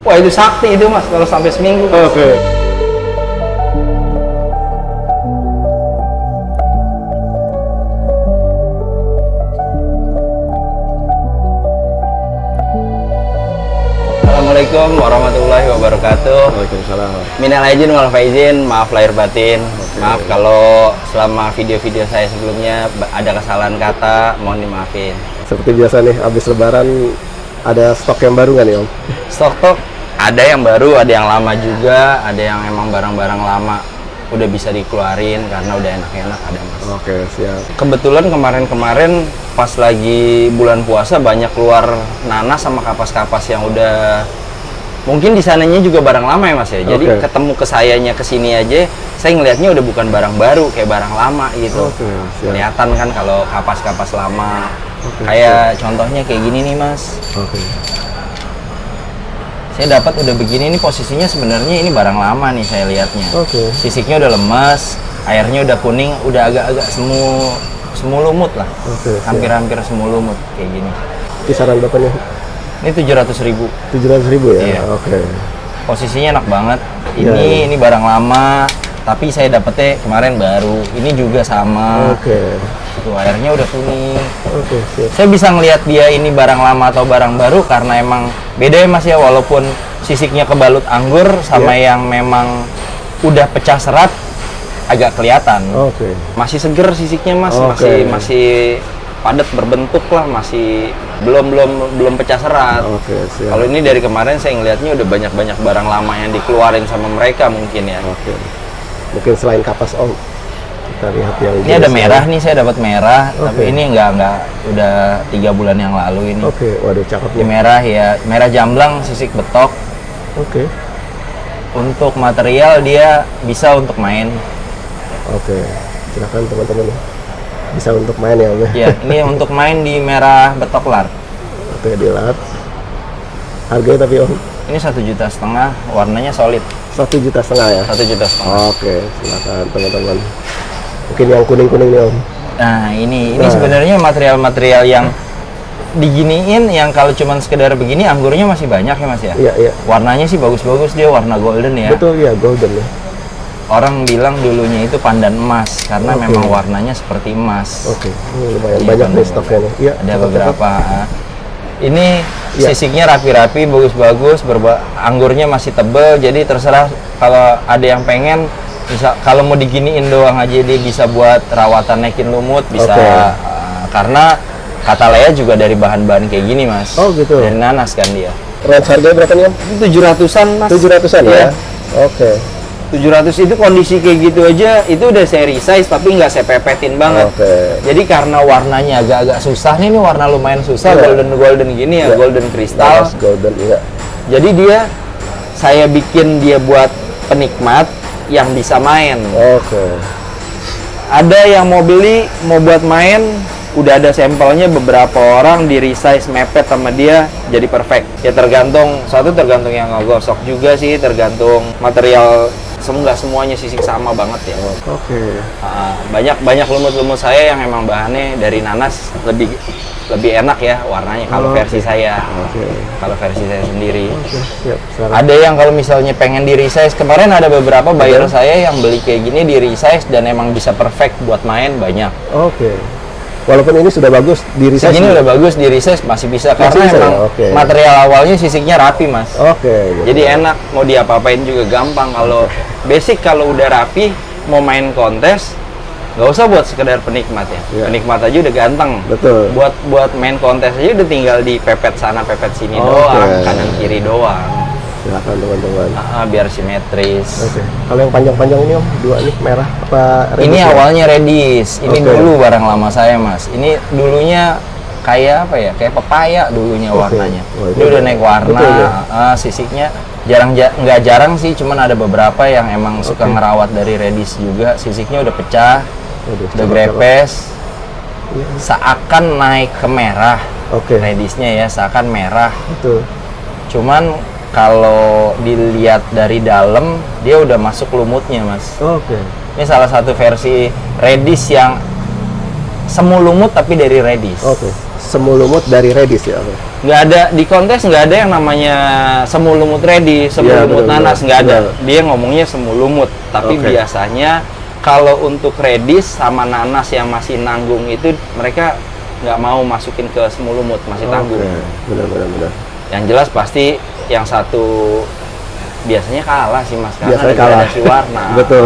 Wah itu sakti itu mas, kalau sampai seminggu. Oke. Assalamualaikum warahmatullahi wabarakatuh. Waalaikumsalam. Minal aidin wal faizin, maaf lahir batin. Maaf kalau selama video-video saya sebelumnya ada kesalahan kata, mohon dimaafin. Seperti biasa nih, habis lebaran ada stok yang baru nggak nih Om? Stok ada yang baru, ada yang lama juga, ada yang emang barang-barang lama udah bisa dikeluarin karena udah enak-enak ada mas. Oke, siap. Kebetulan kemarin-kemarin pas lagi bulan puasa banyak keluar nanas sama kapas-kapas yang udah mungkin di sananya juga barang lama ya mas ya. Jadi Oke. ketemu ke sayanya kesini aja, saya ngelihatnya udah bukan barang baru kayak barang lama gitu. Oke, siap. Kelihatan kan kalau kapas-kapas lama. Oke, Kayak contohnya kayak gini nih mas. Oke. Saya dapat udah begini nih posisinya sebenarnya ini barang lama nih saya lihatnya. Oke. Sisiknya udah lemas, airnya udah kuning, udah agak-agak semu lumut lah. Oke, siap. Hampir-hampir semu lumut kayak gini. Kisaran berapa nih? Ini 700.000. 700.000 ya? Iya. Oke. Posisinya enak banget. Iya, iya. Ini barang lama, tapi saya dapetnya kemarin baru. Ini juga sama. Oke. Tuh airnya udah kuning. Oke, siap. Saya bisa ngelihat dia ini barang lama atau barang baru karena emang beda ya mas ya, walaupun sisiknya kebalut anggur sama Iya. yang memang udah pecah serat agak kelihatan. Oke. Masih seger sisiknya mas, Oke. masih padat berbentuk lah, masih belum pecah serat. Oke, siap. Kalau ini dari kemarin saya ngelihatnya udah banyak banyak barang lama yang dikeluarin sama mereka mungkin ya. Oke. Mungkin selain kapas Om, kita lihat yang Ini ada jenis merah ya. nih, saya dapat merah, tapi Oke. ini enggak udah 3 bulan yang lalu ini. Oke, waduh cakep Ini nih. merah ya, merah jamblang sisik betok. Oke. Untuk material dia bisa untuk main. Oke. Silakan teman-teman ya. Bisa untuk main ya Om ya? Ya, ini untuk main di merah betok lar. Oke, dilihat. Harganya tapi Om? Ini 1,5 juta, warnanya solid. 1,5 juta ya? 1,5 juta. Oke, silakan teman-teman. Mungkin yang kuning-kuning nih Om. Nah, ini Nah. sebenarnya material-material yang diginiin yang kalau cuman sekedar begini anggurnya masih banyak ya mas ya. Iya, iya. Warnanya sih bagus-bagus, dia warna golden ya. Betul ya, golden ya. Orang bilang dulunya itu pandan emas karena Oke. memang warnanya seperti emas. Oke, ini lumayan Iya, banyak nih pandan. stoknya nih. Iya, Ada cakep, beberapa. Ini Iya. sisiknya rapi-rapi, bagus-bagus, anggurnya masih tebel, jadi terserah kalau ada yang pengen, bisa kalau mau diginiin doang aja dia bisa buat rawatan naikin lumut, bisa Oke. karena kata Lea juga dari bahan-bahan kayak gini mas. Oh, gitu. Dari nanas kan dia. Range harganya berapa nih Om? Itu 700-an mas. 700-an Iya. ya? Oke. 700 itu kondisi kayak gitu aja, itu udah saya resize tapi nggak saya pepetin banget. Oke. Jadi karena warnanya agak-agak susah nih, ini warna lumayan susah, Iya. golden gini ya, Iya. golden kristal. Nanas golden, iya. Jadi saya bikin dia buat penikmat yang bisa main. Oke. Ada yang mau beli, mau buat main, udah ada sampelnya, beberapa orang di resize mepet sama dia jadi perfect. Ya tergantung yang ngegosok juga sih, tergantung material. Nggak semuanya sisik sama banget ya. Oke. Banyak lumut-lumut saya yang emang bahannya dari nanas lebih enak ya warnanya kalau Oke. versi saya. Oke. Kalau versi saya sendiri. Oke, siap. Silakan. Ada yang kalau misalnya pengen di resize, kemarin ada beberapa buyer saya yang beli kayak gini di resize dan emang bisa perfect buat main banyak. Oke. Walaupun ini sudah bagus di resize. Segini udah bagus di resize masih bisa karena bisa emang ya? Oke. material awalnya sisiknya rapi mas. Oke. gitu. Jadi enak, mau diapa-apain juga gampang. Kalau basic, kalau udah rapi, mau main kontes, nggak usah buat sekedar penikmat ya. Iya. Penikmat aja udah ganteng. Betul. Buat main kontes aja udah tinggal dipepet sana, pepet sini Oke. doang, kanan kiri doang. Silakan teman-teman. Biar simetris. Oke. Kalau yang panjang-panjang ini Om, dua nih merah apa reddish Ini ya? awalnya reddish. Ini Oke. dulu barang lama saya mas. Ini dulunya kayak apa ya? Kayak pepaya dulunya Oke. warnanya. Wah, itu Dia udah naik warna. betul ya? Sisiknya nggak jarang sih, cuman ada beberapa yang emang suka Oke. ngerawat dari reddish juga. Sisiknya udah pecah, Waduh, udah cakep, grepes, Iya. seakan naik ke merah. Oke. Reddishnya ya, seakan merah. Betul. Cuman kalau dilihat dari dalam, dia udah masuk lumutnya mas. Oke. Ini salah satu versi reddish yang semu lumut tapi dari reddish. Oke. semu lumut dari Redis ya? Nggak ada di kontes, nggak ada yang namanya semu lumut ready, semu Iya, lumut betul, nanas, betul. nggak ada. Betul. Dia ngomongnya semu lumut, tapi Oke. biasanya kalau untuk redis sama nanas yang masih nanggung itu mereka nggak mau masukin ke semu lumut, masih tanggung. Benar. Yang jelas pasti yang satu biasanya kalah sih Mas, karena Biasanya ada kalah. gradasi warna. Betul.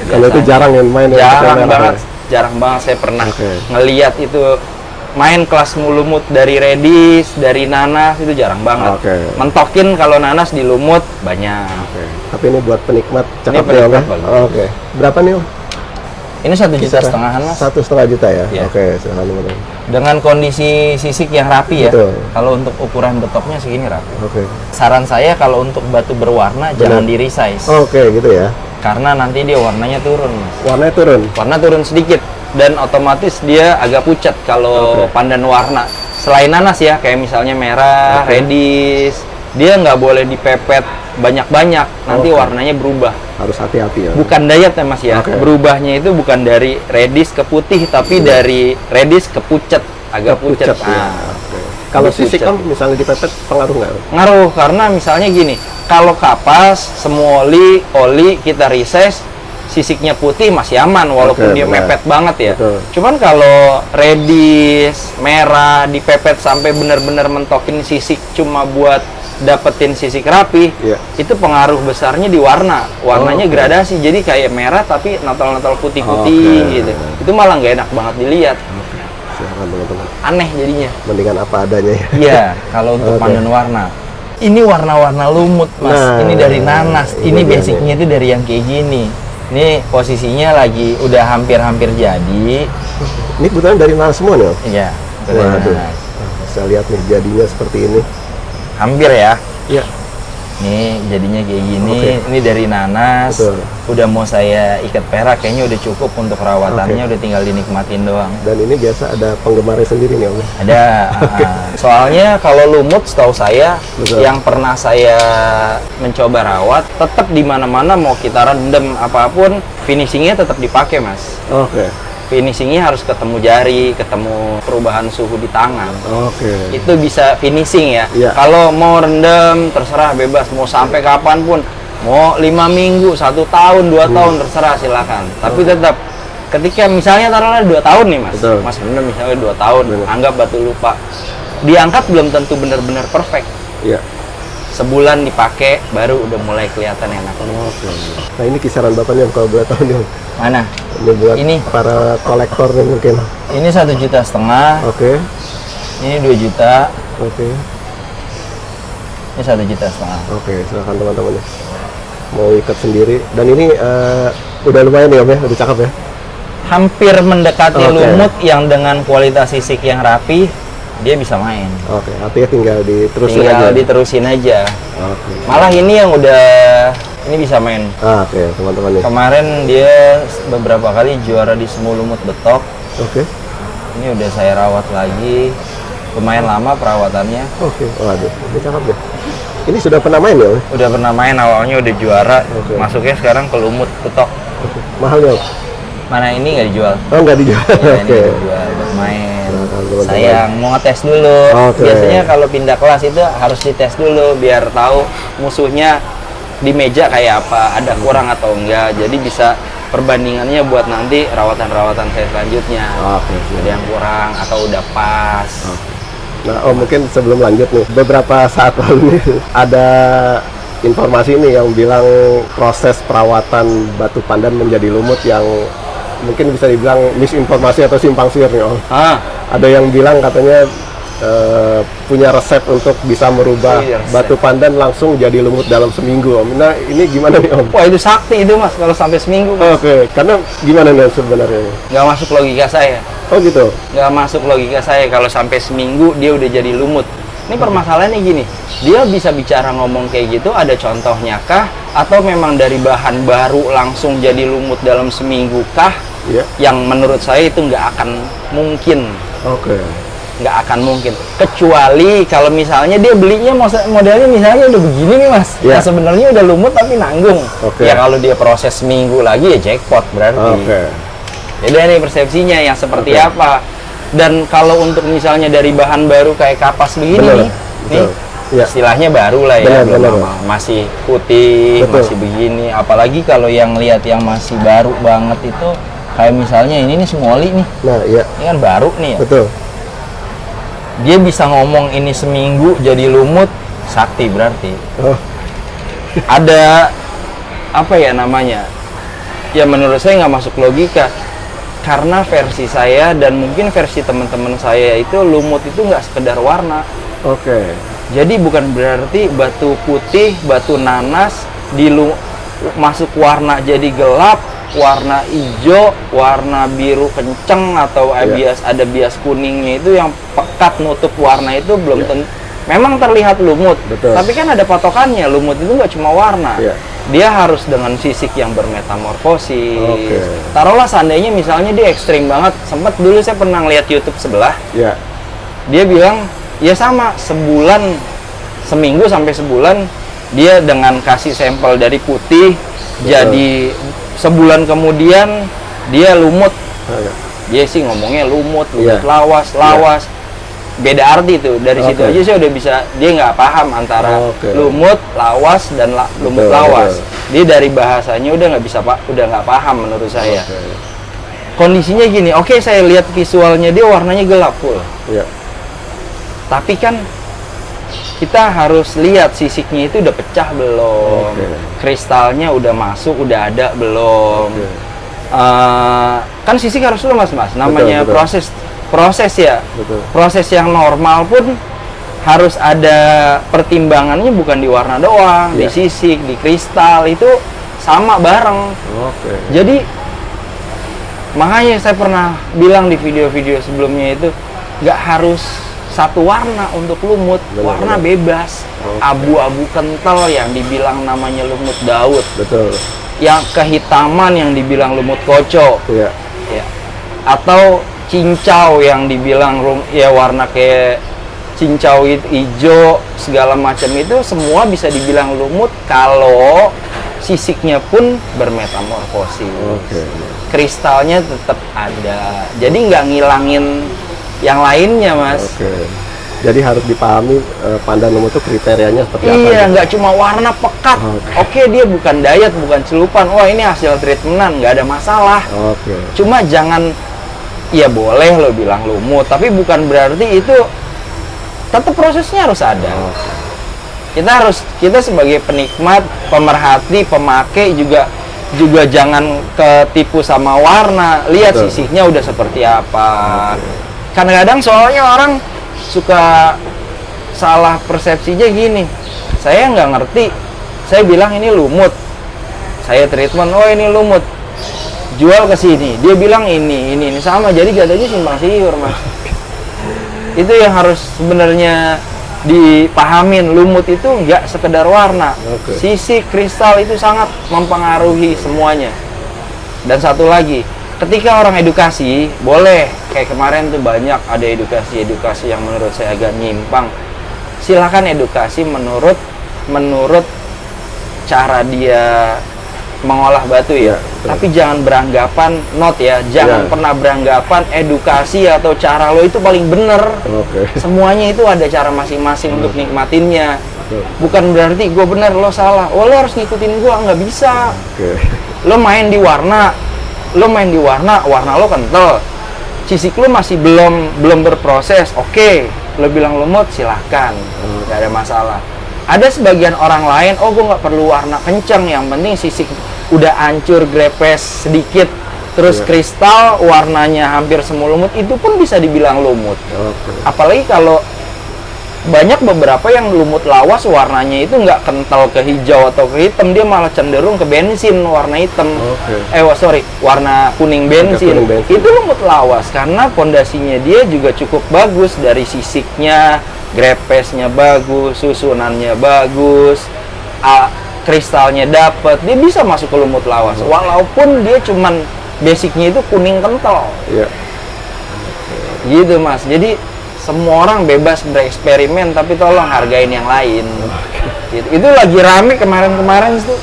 Kalau itu Biasanya. jarang yang main yang pakai Jarang merah banget, ya? jarang banget saya pernah Oke. ngeliat itu main kelas mulumut dari redis, dari nanas itu jarang banget. Oke. Mentokin kalau nanas di lumut banyak. Tapi ini buat penikmat cakep ya, penikmat Om, ya? bagus. Oke. Berapa nih Om? Ini 1,5 juta Kisaran Mas. 1,5 juta ya? Iya. Oke, silahkan teman-teman. Dengan kondisi sisik yang rapi ya. Betul. Kalau untuk ukuran betoknya segini rapi. Oke. Saran saya kalau untuk batu berwarna jangan di resize. Oke, gitu ya. Karena nanti dia warnanya turun Mas. Warnanya turun. Warna turun sedikit dan otomatis dia agak pucat kalau Oke. pandan warna. Selain nanas ya, kayak misalnya merah, Oke. redis, dia nggak boleh dipepet banyak-banyak, nanti Oke. warnanya berubah. Harus hati-hati ya. Bukan diet ya Mas ya, Oke. berubahnya itu bukan dari redis ke putih, tapi dari redis ke pucat, agak pucat. Pucat ya. Ah. Oke. Kalau Agak sisik pucat. Om misalnya dipepet pengaruh nggak? Ngaruh karena misalnya gini, kalau kapas, semua oli kita resize, sisiknya putih masih aman walaupun Oke, dia benar. mepet banget ya. Betul. Cuman kalau redis, merah dipepet sampai benar-benar mentokin sisik cuma buat dapetin sisik rapi, Iya. itu pengaruh besarnya di warna. Warnanya Oke. gradasi, jadi kayak merah tapi natal-natal putih-putih Oke. gitu. Itu malah nggak enak banget dilihat. Silahkan teman-teman. Aneh jadinya. Mendingan apa adanya ya. Iya, kalau untuk Oke. pandan warna. Ini warna-warna lumut, Mas. Nah, ini dari nanas. ini Ini dia basicnya itu dari yang kayak gini. Ini posisinya lagi udah hampir-hampir jadi. Ini kebetulan dari nanas semua nih Om. Iya, itu dari Waduh. nanas. Bisa lihat nih jadinya seperti ini. Hampir ya. Iya. Nih jadinya kayak gini. Oke. Ini dari nanas. Betul. Udah mau saya ikat perak, kayaknya udah cukup untuk perawatannya. Udah tinggal dinikmatin doang. Dan ini biasa ada penggemarnya sendiri nih Om. Ada. Soalnya kalau lumut setahu saya Betul. yang pernah saya mencoba rawat tetap di mana-mana mau kita rendam apapun finishingnya tetap dipakai Mas. Oke. Finishingnya harus ketemu jari, ketemu perubahan suhu di tangan. Oke. Itu bisa finishing ya. Iya. Kalau mau rendam terserah bebas mau sampai kapanpun. Mau 5 minggu, 1 tahun, 2 tahun terserah silakan. Tapi tetap ketika misalnya taruhlah 2 tahun nih Mas. Betul. Mas rendam misalnya 2 tahun, Betul. anggap batu lupa. Diangkat belum tentu benar-benar perfect. Iya. Sebulan dipakai baru udah mulai kelihatan enak. Oke. Nah ini kisaran Bapak nih Om kalau boleh tahu nih Om. Mana? Ini buat Ini. para kolektor nih mungkin. Ini 1,5 juta. Oke. Ini 2 juta. Oke. Ini 1,5 juta. Oke, silakan teman-teman ya. Mau ikat sendiri. Dan ini udah lumayan nih Om ya, udah cakep ya. Hampir mendekati Oke. lumut yang dengan kualitas sisik yang rapi, dia bisa main. Oke, artinya tinggal diterusin Tinggal aja. diterusin aja. Oke. Malah ini yang udah ini bisa main. Oke, teman-teman ya. Kemarin dia beberapa kali juara di Semu Lumut Betok. Oke. Ini udah saya rawat lagi. Lumayan lama perawatannya. Oke. Waduh, ini cakep ya. Ini sudah pernah main ya Om? Udah pernah main awalnya udah juara. Oke. Masuknya sekarang ke Lumut Betok. Oke. Mahal ya Om? Mana ini nggak dijual? Oh, nggak dijual. Ya, ini Oke. nggak dijual buat main. Nah, teman-teman. Sayang, mau ngetes dulu. Oke. Biasanya kalau pindah kelas itu harus dites dulu biar tahu musuhnya di meja kayak apa, ada kurang atau enggak. Jadi bisa perbandingannya buat nanti rawatan-rawatan saya selanjutnya. Oke, siap. Ada yang kurang atau udah pas. Nah, Om mungkin sebelum lanjut nih, beberapa saat lalu nih ada informasi nih yang bilang proses perawatan batu pandan menjadi lumut yang mungkin bisa dibilang misinformasi atau simpang siur nih Om. Ah, Ada yang bilang katanya punya resep untuk bisa merubah Oh, iya, resep. batu pandan langsung jadi lumut dalam seminggu Om. Nah ini gimana nih Om? wah itu sakti itu Mas kalau sampai seminggu. Oke, karena gimana nih sebenarnya? Nggak masuk logika saya. Oh gitu? Nggak masuk logika saya kalau sampai seminggu dia udah jadi lumut. Ini permasalahannya gini, dia bisa bicara ngomong kayak gitu, ada contohnya kah? Atau memang dari bahan baru langsung jadi lumut dalam seminggu kah? Iya. Yang menurut saya itu nggak akan mungkin. Oke. Nggak akan mungkin. Kecuali kalau misalnya dia belinya modelnya misalnya udah begini nih Mas. Iya. Nah sebenarnya udah lumut tapi nanggung. Oke. Ya kalau dia proses seminggu lagi ya jackpot berarti. Oke. Beda nih persepsinya yang seperti Oke. apa. Dan kalau untuk misalnya dari bahan baru kayak kapas begini Bener, nih, nih betul. Ya. istilahnya baru lah ya, Bener, belum bener. lama. Masih putih, Betul. masih begini. Apalagi kalau yang lihat yang masih baru banget itu, kayak misalnya ini nih semoli nih, Nah, iya, ini kan baru nih ya. betul. Dia bisa ngomong ini seminggu jadi lumut, sakti berarti. Oh, Ada apa ya namanya? Ya menurut saya nggak masuk logika. Karena versi saya dan mungkin versi teman-teman saya itu lumut itu nggak sekedar warna. oke. Jadi bukan berarti batu putih, batu nanas masuk warna jadi gelap, warna hijau, warna biru kenceng atau Iya. ada bias kuningnya itu yang pekat nutup warna itu belum Iya. tentu. Memang terlihat lumut, Betul. tapi kan ada patokannya. Lumut itu nggak cuma warna. Iya. Dia harus dengan sisik yang bermetamorfosis. Oke. Taruhlah seandainya misalnya dia ekstrim banget. Sempat dulu saya pernah lihat YouTube sebelah, Ya, dia bilang ya sama seminggu sampai sebulan dia dengan kasih sampel dari putih. Betul. Jadi sebulan kemudian dia lumut. oh, ya. Dia sih ngomongnya lumut Iya. lawas. Beda arti tuh, dari situ Oke. aja saya udah bisa, dia nggak paham antara Oke. lumut lawas dan lumut Betul, lawas. betul. Dia dari bahasanya udah nggak paham menurut saya. Oke. Kondisinya gini, oke saya lihat visualnya dia warnanya gelap full. Ya, Tapi kan kita harus lihat sisiknya itu udah pecah belum, Oke. kristalnya udah masuk, udah ada belum. Oke. Kan sisik harus lumas mas, namanya betul. proses ya. betul. Proses yang normal pun harus ada pertimbangannya, bukan di warna doang, di Iya. sisik, di kristal itu sama bareng. Oke. Jadi makanya saya pernah bilang di video-video sebelumnya itu nggak harus satu warna untuk lumut, Benar, warna benar. bebas, Oke. abu-abu kental yang dibilang namanya lumut Daud, Betul. yang kehitaman yang dibilang lumut koco, Ya, ya. Atau cincau yang dibilang ya warna kayak cincau hijau segala macam, itu semua bisa dibilang lumut kalau sisiknya pun bermetamorfosis. oke. Kristalnya tetap ada, jadi nggak ngilangin yang lainnya mas. Oke. Jadi harus dipahami pandan lumut itu kriterianya seperti apa? Iya, gitu? nggak cuma warna pekat. Oke. Oke, dia bukan diet, bukan celupan. Wah, ini hasil treatmentan, nggak ada masalah. Oke. Cuma jangan, ya boleh lo bilang lumut, tapi bukan berarti itu tetap prosesnya harus ada. Oke. Kita sebagai penikmat, pemerhati, pemakai juga jangan ketipu sama warna. Lihat Betul. sisiknya udah seperti apa. Kadang-kadang soalnya orang suka salah persepsinya gini. Saya nggak ngerti. Saya bilang ini lumut. Saya treatment, oh ini lumut. Jual ke sini. Dia bilang ini sama. Jadi jatuhnya simpang siur, Mas. Itu yang harus sebenarnya dipahamin. Lumut itu nggak sekedar warna. Oke. Sisik, kristal itu sangat mempengaruhi semuanya. Dan satu lagi, ketika orang edukasi, boleh kayak kemarin tuh banyak ada edukasi yang menurut saya agak nyimpang. Silakan edukasi menurut cara dia mengolah batu ya. Ya, betul. Tapi jangan beranggapan jangan Ya. pernah beranggapan edukasi atau cara lo itu paling bener. Oke. Semuanya itu ada cara masing-masing untuk nikmatinnya. Betul. Bukan berarti gue bener lo salah. Oh lo harus ngikutin gue, nggak bisa. Oke. Lo main di warna, warna lo kental, sisik lo masih belum berproses, oke, lo bilang lumut, silahkan, nggak ada masalah. Ada sebagian orang lain, oh gue nggak perlu warna kenceng, yang penting sisik udah hancur, grepes sedikit, terus Iya. kristal warnanya hampir semua lumut, itu pun bisa dibilang lumut. Oke. Apalagi kalau banyak beberapa yang lumut lawas warnanya itu nggak kental ke hijau atau ke hitam, dia malah cenderung ke bensin warna hitam. Oke. Warna kuning bensin. kuning bensin. Itu lumut lawas karena pondasinya dia juga cukup bagus, dari sisiknya, grepesnya bagus, susunannya bagus, kristalnya dapet, dia bisa masuk ke lumut lawas. Walaupun dia cuman basicnya itu kuning kental. Iya. Gitu mas, jadi semua orang bebas bereksperimen, tapi tolong hargain yang lain. Gitu. Itu lagi rame kemarin-kemarin itu,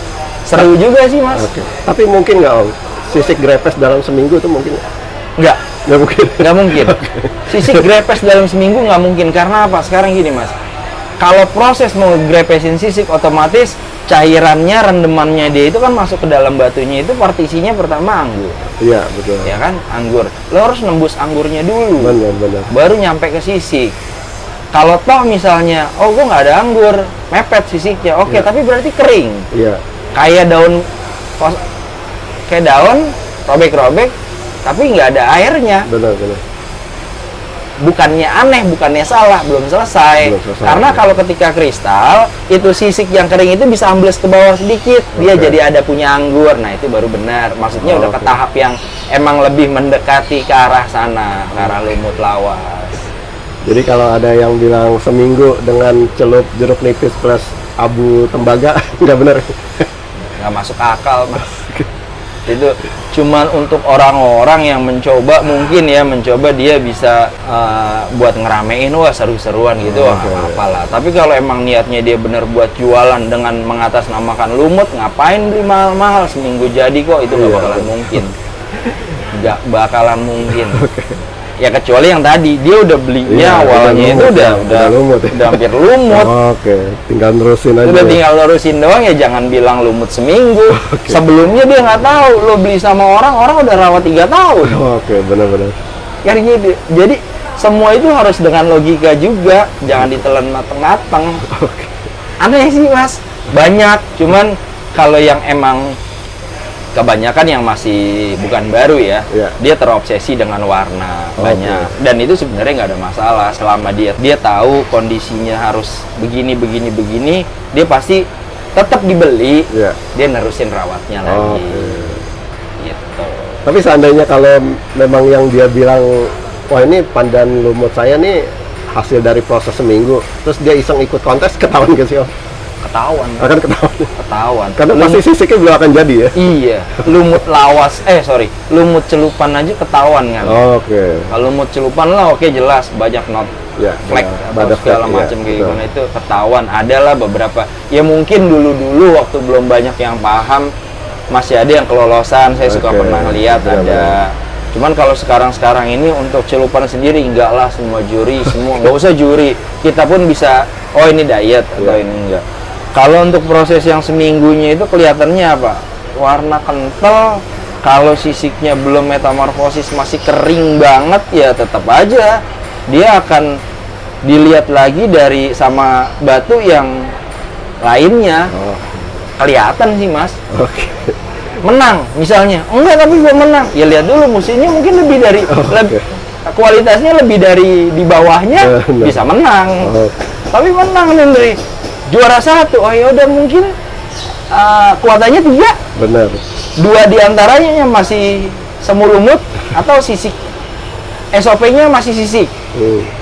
seru juga sih mas. Oke. Tapi mungkin nggak Om, sisik grepes dalam seminggu itu mungkin Enggak, Nggak mungkin. Nggak mungkin. Sisik grepes dalam seminggu nggak mungkin. Karena apa? Sekarang gini mas, kalau proses mau grepesin sisik, otomatis cairannya, rendemannya dia itu kan masuk ke dalam batunya, itu partisinya pertama anggur. Iya, betul. Ya kan, anggur. Lo harus nembus anggurnya dulu. Benar. Baru nyampe ke sisik. Kalau toh misalnya, oh gue nggak ada anggur, mepet sisiknya, oke, Iya. tapi berarti kering. Iya, Kayak daun, robek-robek, tapi nggak ada airnya. benar. Bukannya aneh, bukannya salah, belum selesai. Belum selesai, Karena ya. kalau ketika kristal, itu sisik yang kering itu bisa ambles ke bawah sedikit, dia Oke. jadi ada punya anggur. Nah, itu baru benar. Maksudnya udah ke Oke. tahap yang emang lebih mendekati ke arah sana, ke arah lumut lawas. Jadi kalau ada yang bilang seminggu dengan celup jeruk nipis plus abu tembaga, nggak benar. Nggak masuk akal, mas. Itu cuman untuk orang-orang yang mencoba, mungkin ya mencoba dia bisa buat ngeramein, wah seru-seruan gitu, wah Oke. apalah. Tapi kalau emang niatnya dia bener buat jualan dengan mengatasnamakan lumut, ngapain beli mahal-mahal, seminggu jadi kok, itu nggak Iya. bakalan mungkin. Nggak bakalan mungkin. Ya kecuali yang tadi dia udah belinya Iya, awalnya itu udah lumut ya. udah hampir lumut. Oke, tinggal nerusin aja. Udah tinggal lurusin doang, ya jangan bilang lumut seminggu. Sebelumnya dia nggak tahu, lo beli sama orang udah rawat 3 tahun. Oke, benar. Kan gitu. Jadi semua itu harus dengan logika juga, jangan ditelan mateng-mateng. Aneh sih mas, banyak. Cuman kalau yang emang kebanyakan yang masih bukan baru ya, Iya. dia terobsesi dengan warna Oke. banyak. Dan itu sebenarnya nggak ada masalah selama dia tahu kondisinya harus begini, dia pasti tetap dibeli. Iya. Dia nerusin rawatnya lagi. Oke. Gitu. Tapi seandainya kalau memang yang dia bilang, wah ini pandan lumut saya nih hasil dari proses seminggu, terus dia iseng ikut kontes, ketahuan gak sih Om? Ketahuan, Mas. Akan ketahuan. Ketahuan. Karena pasti sisiknya belum akan jadi ya. Iya, lumut lawas, lumut celupan aja ketahuan kan. Oke. Kalau lumut celupan lah oke jelas, banyak not Ya, flek ya, atau badak segala flek, ya, macam kayak betul. gimana itu ketahuan. Adalah beberapa, ya mungkin dulu waktu belum banyak yang paham, masih ada yang kelolosan, saya suka Oke, pernah lihat benar-benar. ada. Cuman kalau sekarang ini untuk celupan sendiri enggak lah, semua juri, semua nggak usah juri, kita pun bisa, oh ini diet atau Ya. ini enggak. Kalau untuk proses yang seminggunya itu kelihatannya apa? Warna kental. Kalau sisiknya belum metamorfosis, masih kering banget, ya tetap aja dia akan dilihat lagi dari sama batu yang lainnya. Oh, Kelihatan sih mas. oke. Menang misalnya, enggak tapi belum menang. Ya lihat dulu musimnya mungkin lebih dari Oke. kualitasnya lebih dari di bawahnya, Benar. bisa menang. Oke. Tapi menang nih dari juara 1, oh ya udah mungkin kuotanya 3, Benar. 2 diantaranya yang masih semu lumut atau sisik, SOP-nya masih sisik.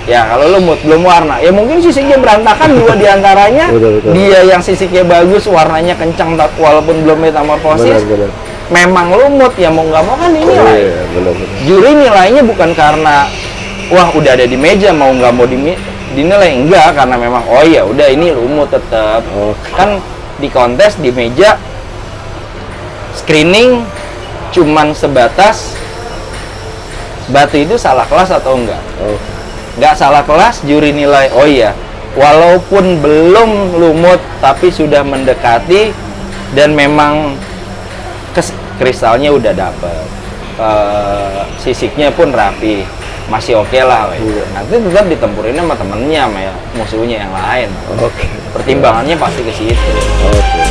Ya kalau lumut belum warna, ya mungkin sisiknya berantakan 2 diantaranya. Betul. Dia yang sisiknya bagus, warnanya kencang walaupun belum metamorfosis, Benar. memang lumut, ya mau nggak mau kan dinilai. Iya, benar. Juri nilainya bukan karena wah udah ada di meja mau nggak mau dinilai, enggak, karena memang oh ya udah ini lumut tetap. Oke. Kan di kontes di meja screening cuman sebatas batu itu salah kelas atau enggak. Oh, Nggak salah kelas, juri nilai oh iya walaupun belum lumut tapi sudah mendekati dan memang kristalnya udah dapet, sisiknya pun rapi, masih oke lah. Iya. Nanti tetap ditempurin sama temennya, sama ya, musuhnya yang lain. oke. Pertimbangannya pasti ke situ. Oke.